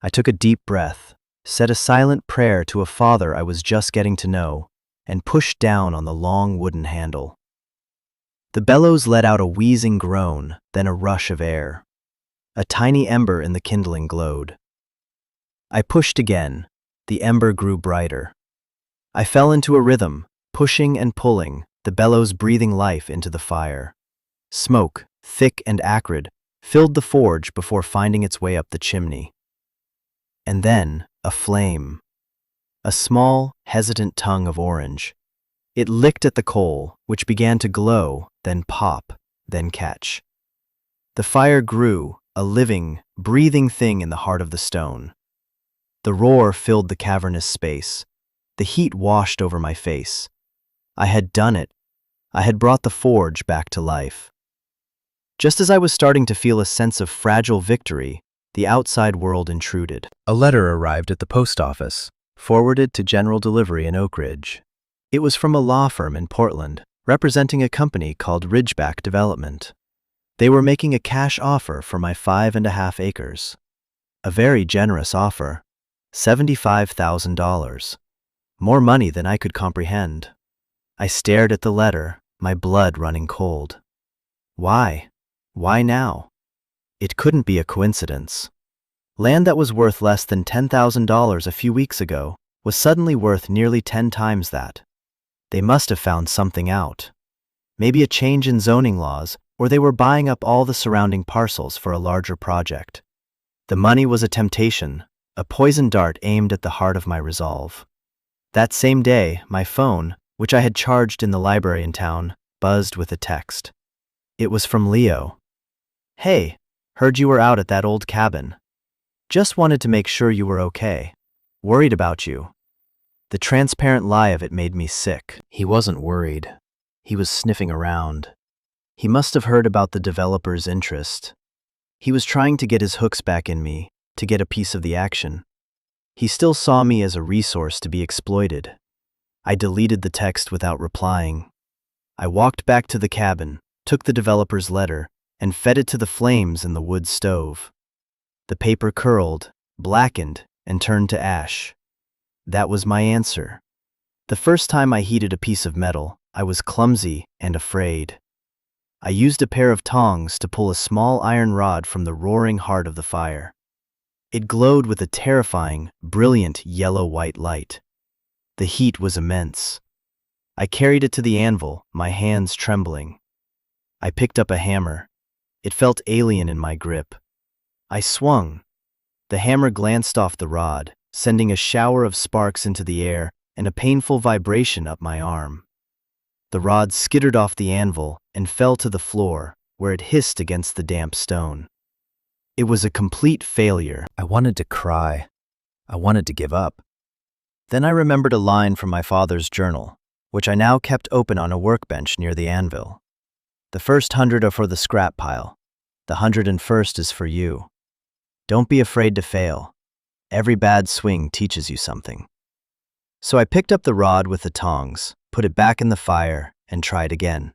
I took a deep breath, said a silent prayer to a father I was just getting to know, and pushed down on the long wooden handle. The bellows let out a wheezing groan, then a rush of air. A tiny ember in the kindling glowed. I pushed again. The ember grew brighter. I fell into a rhythm, pushing and pulling, the bellows breathing life into the fire. Smoke, thick and acrid, filled the forge before finding its way up the chimney. And then, a flame. A small, hesitant tongue of orange. It licked at the coal, which began to glow, then pop, then catch. The fire grew, a living, breathing thing in the heart of the stone. The roar filled the cavernous space. The heat washed over my face. I had done it. I had brought the forge back to life. Just as I was starting to feel a sense of fragile victory, the outside world intruded. A letter arrived at the post office, forwarded to general delivery in Oak Ridge. It was from a law firm in Portland, representing a company called Ridgeback Development. They were making a cash offer for my 5.5 acres. A very generous offer, $75,000. More money than I could comprehend. I stared at the letter, my blood running cold. Why? Why now? It couldn't be a coincidence. Land that was worth less than $10,000 a few weeks ago was suddenly worth nearly 10 times that. They must have found something out. Maybe a change in zoning laws, or they were buying up all the surrounding parcels for a larger project. The money was a temptation, a poison dart aimed at the heart of my resolve. That same day, my phone, which I had charged in the library in town, buzzed with a text. It was from Leo. "Hey, heard you were out at that old cabin. Just wanted to make sure you were okay. Worried about you." The transparent lie of it made me sick. He wasn't worried. He was sniffing around. He must have heard about the developer's interest. He was trying to get his hooks back in me, to get a piece of the action. He still saw me as a resource to be exploited. I deleted the text without replying. I walked back to the cabin, took the developer's letter, and fed it to the flames in the wood stove. The paper curled, blackened, and turned to ash. That was my answer. The first time I heated a piece of metal, I was clumsy and afraid. I used a pair of tongs to pull a small iron rod from the roaring heart of the fire. It glowed with a terrifying, brilliant yellow-white light. The heat was immense. I carried it to the anvil, my hands trembling. I picked up a hammer. It felt alien in my grip. I swung. The hammer glanced off the rod, sending a shower of sparks into the air and a painful vibration up my arm. The rod skittered off the anvil and fell to the floor, where it hissed against the damp stone. It was a complete failure. I wanted to cry. I wanted to give up. Then I remembered a line from my father's journal, which I now kept open on a workbench near the anvil. The first 100 are for the scrap pile. The 101st is for you. Don't be afraid to fail. Every bad swing teaches you something. So I picked up the rod with the tongs, put it back in the fire, and tried again,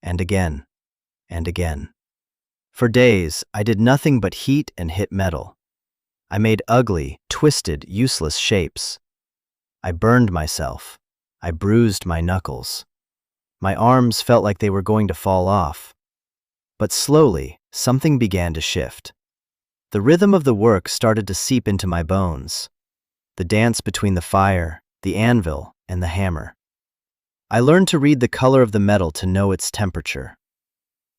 and again, and again. For days, I did nothing but heat and hit metal. I made ugly, twisted, useless shapes. I burned myself. I bruised my knuckles. My arms felt like they were going to fall off. But slowly, something began to shift. The rhythm of the work started to seep into my bones. The dance between the fire, the anvil, and the hammer. I learned to read the color of the metal to know its temperature.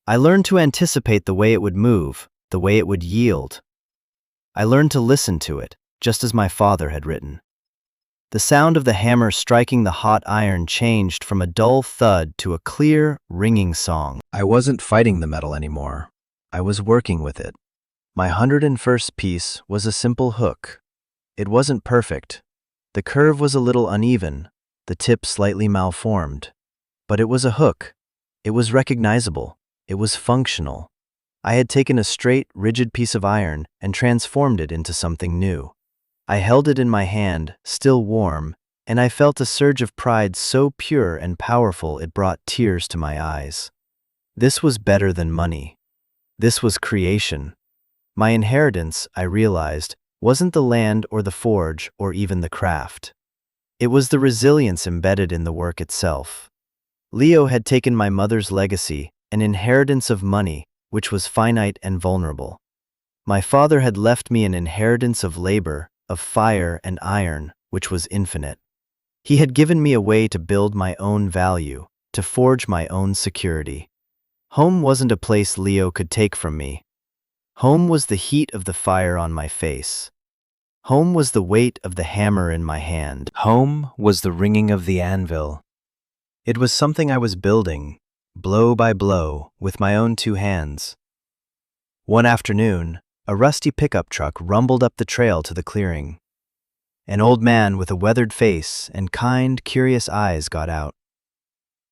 I learned to anticipate the way it would move, the way it would yield. I learned to listen to it, just as my father had written. The sound of the hammer striking the hot iron changed from a dull thud to a clear, ringing song. I wasn't fighting the metal anymore. I was working with it. My 101st piece was a simple hook. It wasn't perfect. The curve was a little uneven, the tip slightly malformed. But it was a hook. It was recognizable. It was functional. I had taken a straight, rigid piece of iron and transformed it into something new. I held it in my hand, still warm, and I felt a surge of pride so pure and powerful it brought tears to my eyes. This was better than money. This was creation. My inheritance, I realized, wasn't the land or the forge or even the craft. It was the resilience embedded in the work itself. Leo had taken my mother's legacy, an inheritance of money, which was finite and vulnerable. My father had left me an inheritance of labor, of fire and iron, which was infinite. He had given me a way to build my own value, to forge my own security. Home wasn't a place Leo could take from me. Home was the heat of the fire on my face. Home was the weight of the hammer in my hand. Home was the ringing of the anvil. It was something I was building, blow by blow, with my own two hands. One afternoon, a rusty pickup truck rumbled up the trail to the clearing. An old man with a weathered face and kind, curious eyes got out.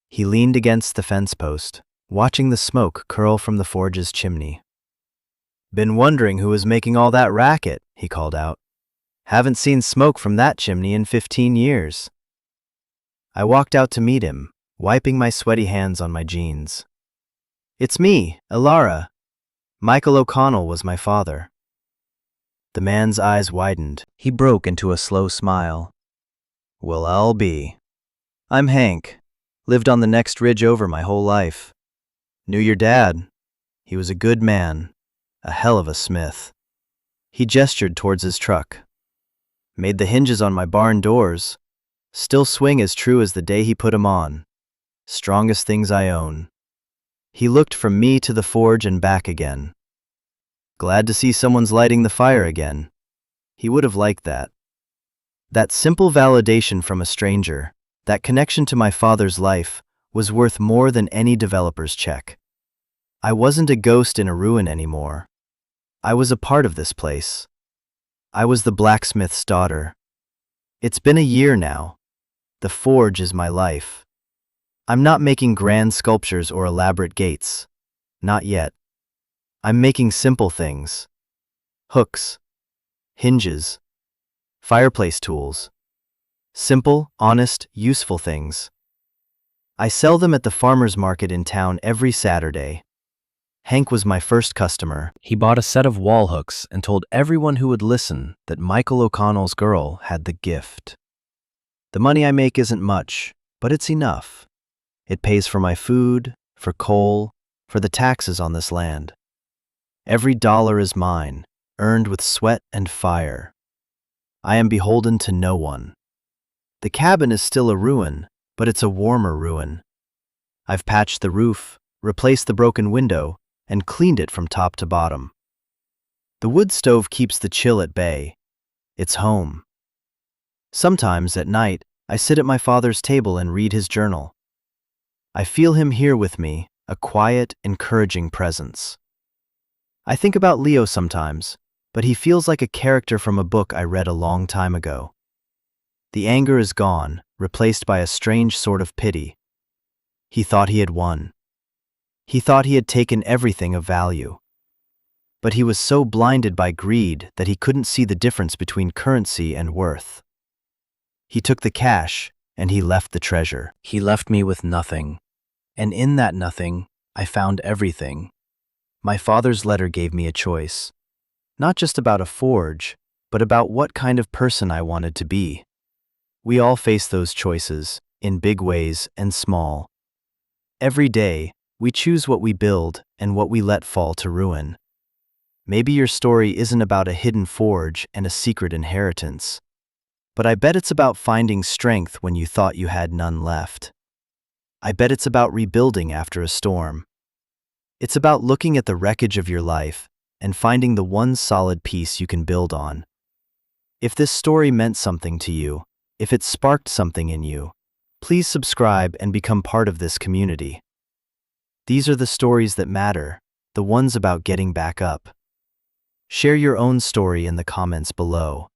He leaned against the fence post, watching the smoke curl from the forge's chimney. "Been wondering who was making all that racket," he called out. "Haven't seen smoke from that chimney in 15 years. I walked out to meet him, wiping my sweaty hands on my jeans. "It's me, Ilara. Michael O'Connell was my father." The man's eyes widened. He broke into a slow smile. "Well, I'll be. I'm Hank. Lived on the next ridge over my whole life. Knew your dad. He was a good man. A hell of a smith." He gestured towards his truck. "Made the hinges on my barn doors. Still swing as true as the day he put 'em on. Strongest things I own." He looked from me to the forge and back again. "Glad to see someone's lighting the fire again." He would have liked that. That simple validation from a stranger, that connection to my father's life, was worth more than any developer's check. I wasn't a ghost in a ruin anymore. I was a part of this place. I was the blacksmith's daughter. It's been a year now. The forge is my life. I'm not making grand sculptures or elaborate gates. Not yet. I'm making simple things. Hooks, hinges, fireplace tools. Simple, honest, useful things. I sell them at the farmer's market in town every Saturday. Hank was my first customer. He bought a set of wall hooks and told everyone who would listen that Michael O'Connell's girl had the gift. The money I make isn't much, but it's enough. It pays for my food, for coal, for the taxes on this land. Every dollar is mine, earned with sweat and fire. I am beholden to no one. The cabin is still a ruin, but it's a warmer ruin. I've patched the roof, replaced the broken window, and cleaned it from top to bottom. The wood stove keeps the chill at bay. It's home. Sometimes, at night, I sit at my father's table and read his journal. I feel him here with me, a quiet, encouraging presence. I think about Leo sometimes, but he feels like a character from a book I read a long time ago. The anger is gone, replaced by a strange sort of pity. He thought he had won. He thought he had taken everything of value. But he was so blinded by greed that he couldn't see the difference between currency and worth. He took the cash, and he left the treasure. He left me with nothing. And in that nothing, I found everything. My father's letter gave me a choice. Not just about a forge, but about what kind of person I wanted to be. We all face those choices, in big ways and small. Every day, we choose what we build and what we let fall to ruin. Maybe your story isn't about a hidden forge and a secret inheritance. But I bet it's about finding strength when you thought you had none left. I bet it's about rebuilding after a storm. It's about looking at the wreckage of your life and finding the one solid piece you can build on. If this story meant something to you, if it sparked something in you, please subscribe and become part of this community. These are the stories that matter, the ones about getting back up. Share your own story in the comments below.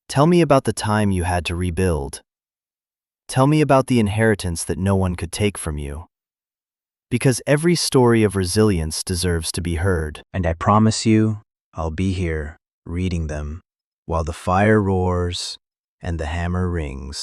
Tell me about the time you had to rebuild. Tell me about the inheritance that no one could take from you. Because every story of resilience deserves to be heard. And I promise you, I'll be here, reading them, while the fire roars and the hammer rings.